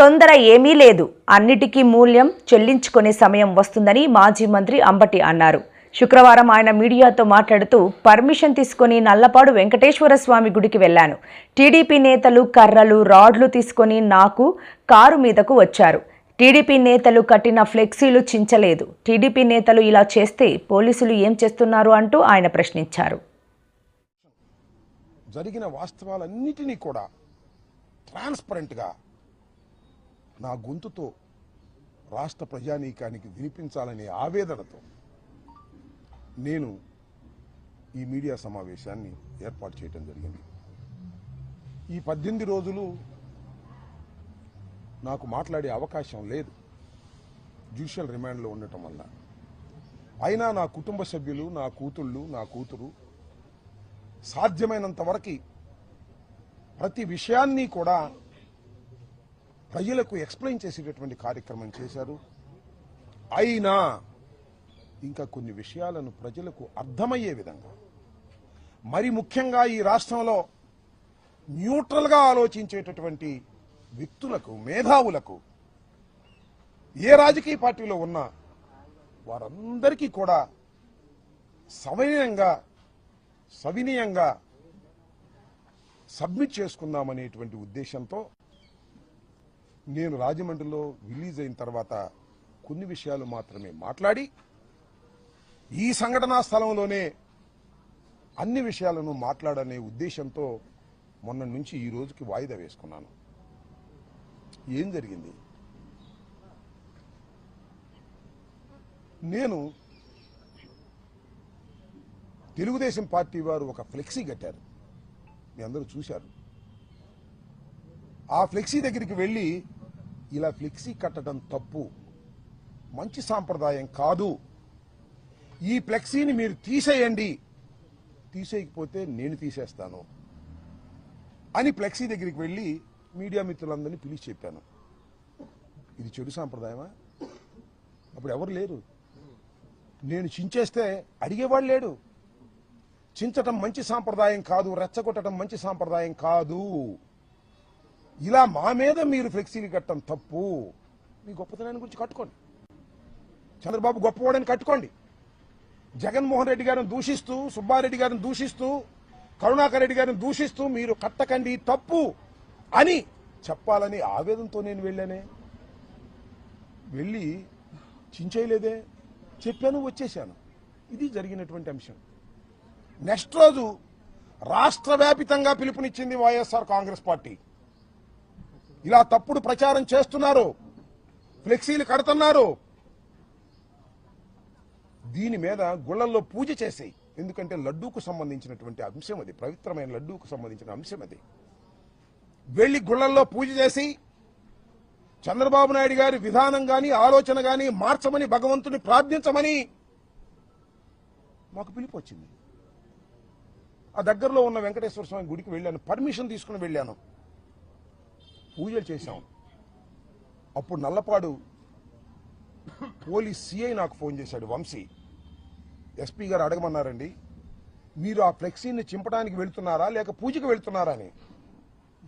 తొందర ఏమీ లేదు, అన్నిటికీ మూల్యం చెల్లించుకునే సమయం వస్తుందని మాజీ మంత్రి అంబటి అన్నారు. శుక్రవారం ఆయన మీడియాతో మాట్లాడుతూ, పర్మిషన్ తీసుకుని నల్లపాడు వెంకటేశ్వర స్వామి గుడికి వెళ్లాను. టీడీపీ నేతలు కర్రలు, రాడ్లు తీసుకుని నాకు కారు మీదకు వచ్చారు. టీడీపీ నేతలు కట్టిన ఫ్లెక్సీలు చించలేదు. టీడీపీ నేతలు ఇలా చేస్తే పోలీసులు ఏం చేస్తున్నారు అంటూ ఆయన ప్రశ్నించారు. జరిగిన వాస్తవాలన్నిటినీ కూడా ట్రాన్స్పరెంట్గా నా గొంతుతో రాష్ట్ర ప్రజానీకానికి వినిపించాలనే ఆవేదనతో నేను ఈ మీడియా సమావేశాన్ని ఏర్పాటు చేయడం జరిగింది. ఈ 18 రోజులు నాకు మాట్లాడే అవకాశం లేదు, జ్యుడిషియల్ రిమాండ్లో ఉండటం వల్ల. అయినా నా కుటుంబ సభ్యులు, నా కూతుళ్ళు, నా కూతురు సాధ్యమైనంత వరకు ప్రతి విషయాన్ని కూడా ప్రజలకు ఎక్స్ప్లెయిన్ చేసేటటువంటి కార్యక్రమం చేశారు. అయినా ఇంకా కొన్ని విషయాలను ప్రజలకు అర్థమయ్యే విధంగా, మరి ముఖ్యంగా ఈ రాష్ట్రంలో న్యూట్రల్గా ఆలోచించేటటువంటి వ్యక్తులకు, మేధావులకు, ఏ రాజకీయ పార్టీలో ఉన్నా వారందరికీ కూడా సవినయంగా సబ్మిట్ చేసుకుందామనేటువంటి ఉద్దేశంతో నేను రాజమండ్రిలో రిలీజ్ అయిన తర్వాత కొన్ని విషయాలు మాత్రమే మాట్లాడి, ఈ సంఘటనా స్థలంలోనే అన్ని విషయాలను మాట్లాడనే ఉద్దేశంతో మొన్న నుంచి ఈ రోజుకి వాయిదా వేసుకున్నాను. ఏం జరిగింది? నేను తెలుగుదేశం పార్టీ వారు ఒక ఫ్లెక్సీ కట్టారు, మీ అందరూ చూశారు. ఆ ఫ్లెక్సీ దగ్గరికి వెళ్ళి, ఇలా ఫ్లెక్సీ కట్టడం తప్పు, మంచి సాంప్రదాయం కాదు, ఈ ఫ్లెక్సీని మీరు తీసేయండి, తీసేయకపోతే నేను తీసేస్తాను అని ఫ్లెక్సీ దగ్గరికి వెళ్ళి మీడియా మిత్రులందరినీ పిలిచి చెప్పాను. ఇది చెడు సాంప్రదాయమా? అప్పుడు ఎవరు లేరు. నేను చించేస్తే అడిగేవాడు లేడు. చించటం మంచి సాంప్రదాయం కాదు, రెచ్చగొట్టడం మంచి సాంప్రదాయం కాదు, ఇలా మా మీద మీరు ఫ్లెక్సీలు కట్టడం తప్పు, మీ గొప్పతనాన్ని గురించి కట్టుకోండి, చంద్రబాబు గొప్పవాడని కట్టుకోండి, జగన్మోహన్ రెడ్డి గారిని దూషిస్తూ, సుబ్బారెడ్డి గారిని దూషిస్తూ, కరుణాకర్ రెడ్డి గారిని దూషిస్తూ మీరు కట్టకండి తప్పు అని చెప్పాలని ఆవేదనతో నేను వెళ్ళానే. వెళ్ళి చించేయలేదే, చెప్పాను, వచ్చేశాను. ఇది జరిగినటువంటి అంశం. నెక్స్ట్ రోజు రాష్ట్ర వ్యాపితంగా పిలుపునిచ్చింది వైఎస్ఆర్ కాంగ్రెస్ పార్టీ. ఇలా తప్పుడు ప్రచారం చేస్తున్నారు, ఫ్లెక్సీలు కడుతున్నారు, దీని మీద గుళ్ళల్లో పూజ చేసేయి. ఎందుకంటే లడ్డూకు సంబంధించినటువంటి అంశం అది, పవిత్రమైన లడ్డూకు సంబంధించిన అంశం అది. వెళ్లి గుళ్ళల్లో పూజ చేసి చంద్రబాబు నాయుడు గారి విధానం గాని, ఆలోచన గాని మార్చమని, భగవంతుని ప్రార్థించమని మాకు పిలుపు వచ్చింది. ఆ దగ్గరలో ఉన్న వెంకటేశ్వర స్వామి గుడికి వెళ్ళాను, పర్మిషన్ తీసుకుని వెళ్ళాను, పూజలు చేశాం. అప్పుడు నల్లపాడు పోలీస్ సిఐ నాకు ఫోన్ చేశాడు, వంశీ. ఎస్పీ గారు అడగమన్నారండి, మీరు ఆ ఫ్లెక్సీని చింపడానికి వెళ్తున్నారా లేక పూజకి వెళ్తున్నారా అని.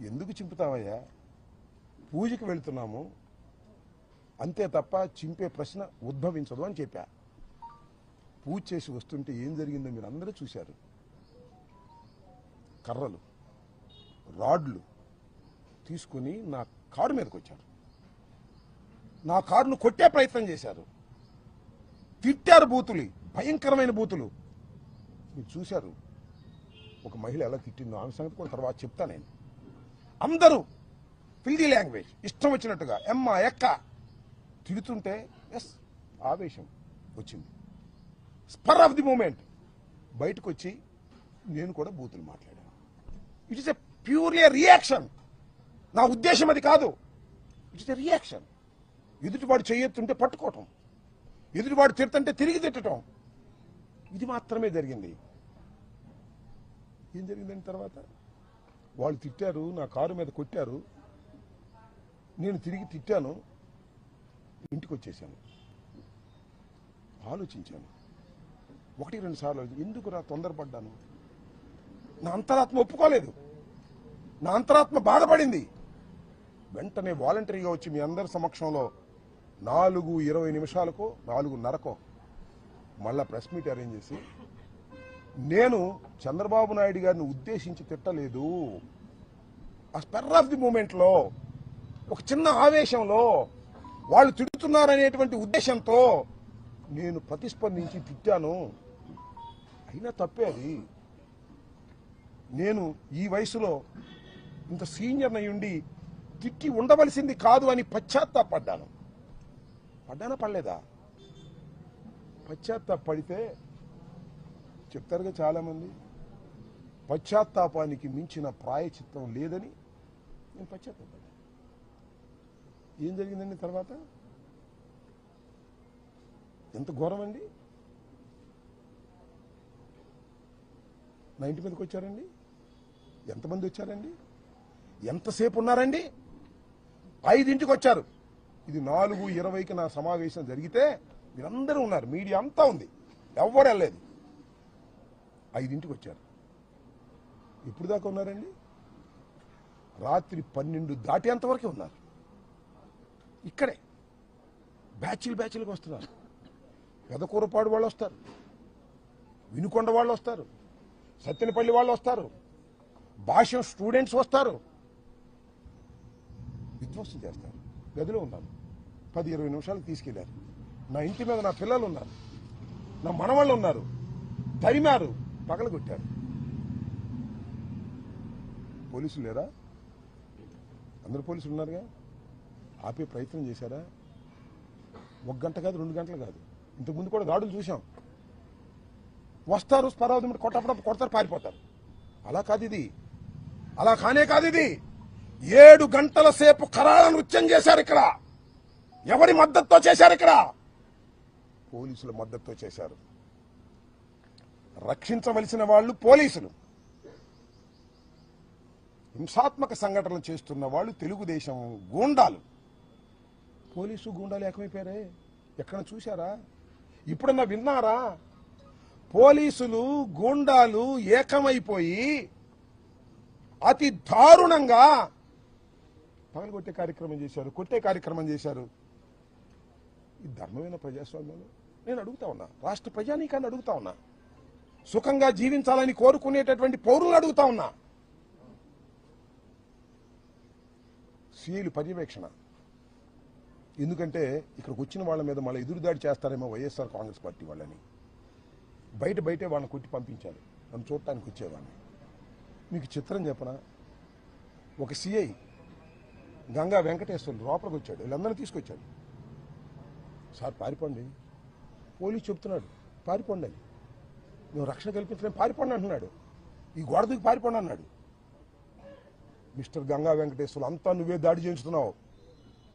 ఎందుకు చింపుతామయ్యా, పూజకి వెళ్తున్నాము అంతే తప్ప చింపే ప్రశ్న ఉద్భవించదు అని చెప్పా. పూజ చేసి వస్తుంటే ఏం జరిగిందో మీరు అందరూ చూశారు. కర్రలు, రాడ్లు తీసుకుని నా కారు మీదకి వచ్చారు, నా కారును కొట్టే ప్రయత్నం చేశారు, తిట్టారు, బూతులు, భయంకరమైన బూతులు. మీరు చూశారు ఒక మహిళ ఎలా తిట్టిందో, ఆమె సంగతి కూడా తర్వాత చెప్తా. నేను అందరూ ఫిల్దీ లాంగ్వేజ్ ఇష్టం వచ్చినట్టుగా ఎమ్మ ఎక్క తిడుతుంటే ఎస్ ఆవేశం వచ్చింది. స్పర్ ఆఫ్ ది మూమెంట్ బయటకు వచ్చి నేను కూడా బూతులు మాట్లాడాను. It is a purely reaction. నా ఉద్దేశం అది కాదు, ఇట్ ఈస్ ఎ రియాక్షన్. ఎదుటివాడు చేయొత్తుంటే పట్టుకోవటం, ఎదుటివాడు తిడుతుంటే తిరిగి తిట్టడం, ఇది మాత్రమే జరిగింది. ఏం జరిగిందని తర్వాత వాళ్ళు తిట్టారు, నా కారు మీద కొట్టారు, నేను తిరిగి తిట్టాను, ఇంటికి వచ్చేసాను. ఆలోచించాను, 1-2 సార్లు ఎందుకురా తొందరపడ్డాను. నా అంతరాత్మ ఒప్పుకోలేదు, నా అంతరాత్మ బాధపడింది. వెంటనే వాలంటరీగా వచ్చి మీ అందరి సమక్షంలో 4:20 4:30 మళ్ళా ప్రెస్ మీట్ అరేంజ్ చేసి, నేను చంద్రబాబు నాయుడు గారిని ఉద్దేశించి తిట్టలేదు, ఆ స్పెర్ ఆఫ్ ది మూమెంట్లో ఒక చిన్న ఆవేశంలో వాళ్ళు తిడుతున్నారనేటువంటి ఉద్దేశంతో నేను ప్రతిస్పందించి తిట్టాను. అయినా తప్పే అది. నేను ఈ వయసులో ఇంత సీనియర్ అయ్యుండి తిట్టి ఉండవలసింది కాదు అని పశ్చాత్తాపడ్డాను. పడ్డానా పడలేదా? పశ్చాత్తాపడితే చెప్తారుగా చాలామంది, పశ్చాత్తాపానికి మించిన ప్రాయచిత్తం లేదని నేను పశ్చాత్తాపడ్డాను. ఏం జరిగిందండి తర్వాత? ఎంత ఘోరం అండి. నా ఇంటి మీదకి వచ్చారండి. ఎంతమంది వచ్చారండి? ఎంతసేపు ఉన్నారండి? 5ంటికి వచ్చారు. ఇది 4:20కి నా సమావేశం జరిగితే మీరందరూ ఉన్నారు, మీడియా అంతా ఉంది, ఎవ్వరు వెళ్ళలేదు. 5ంటికి వచ్చారు. ఎప్పుడు దాకా ఉన్నారండి? రాత్రి 12 దాటేంతవరకే ఉన్నారు. ఇక్కడే బ్యాచ్లుగా వస్తున్నారు. పెదకూరపాడు వాళ్ళు వస్తారు, వినుకొండ వాళ్ళు వస్తారు, సత్తెనపల్లి వాళ్ళు వస్తారు, భాష్యం స్టూడెంట్స్ వస్తారు, విధ్వంసం చేస్తారు. గదిలో ఉన్నాను. 10-20 నిమిషాలకు తీసుకెళ్లారు. నా ఇంటి మీద నా పిల్లలు ఉన్నారు, నా మనవాళ్ళు ఉన్నారు, తరిమారు, పగలగొట్టారు. పోలీసులు లేరా? అందరు పోలీసులు ఉన్నారుగా. ఆపే ప్రయత్నం చేశారా? 1 గంట కాదు, 2 గంటలు కాదు, ఇంతకుముందు కూడా దాడులు చూశాం. వస్తారు, స్పరావతి కొట్టప్పుడు కొడతారు, పారిపోతారు. అలా కాదు ఇది, అలా కానే కాదు ఇది. 7 గంటల సేపు కరాళ నృత్యం చేశారు ఇక్కడ. ఎవరి మద్దతుతో చేశారు? ఇక్కడ పోలీసుల మద్దతుతో చేశారు. రక్షించవలసిన వాళ్ళు పోలీసులు, హింసాత్మక సంఘటనలు చేస్తున్న వాళ్ళు తెలుగుదేశం గూండాలు. పోలీసు గూండాలు ఏకమైపోయారే, ఎక్కడ చూశారా? ఇప్పుడన్నా విన్నారా? పోలీసులు గూండాలు ఏకమైపోయి అతి దారుణంగా పగలగొట్టే కార్యక్రమం చేశారు, కొట్టే కార్యక్రమం చేశారు. ఈ ధర్మమైన ప్రజాస్వామ్యంలో నేను అడుగుతా ఉన్నా, రాష్ట్ర ప్రజానీకాన్ని అడుగుతా ఉన్నా, సుఖంగా జీవించాలని కోరుకునేటటువంటి పౌరులను అడుగుతా ఉన్నా. సిఐలు పర్యవేక్షణ. ఎందుకంటే ఇక్కడికి వచ్చిన వాళ్ళ మీద మళ్ళీ ఎదురుదాడి చేస్తారేమో వైఎస్ఆర్ కాంగ్రెస్ పార్టీ వాళ్ళని. బయటే వాళ్ళని కొట్టి పంపించారు. నన్ను చూడటానికి వచ్చేవాడిని. మీకు చిత్రం చెప్పనా? ఒక సిఐ గంగా వెంకటేశ్వర్లు లోపలికి వచ్చాడు, వీళ్ళందరినీ తీసుకొచ్చాడు. సార్ పారిపోండి, పోలీసు చెప్తున్నాడు పారిపోండి అని. మేము రక్షణ కల్పించలేం, పారిపోండి అంటున్నాడు. ఈ గోడ దూకి పారిపోండి అన్నాడు. మిస్టర్ గంగా వెంకటేశ్వర్లు, అంతా నువ్వే దాడి చేయించుతున్నావు,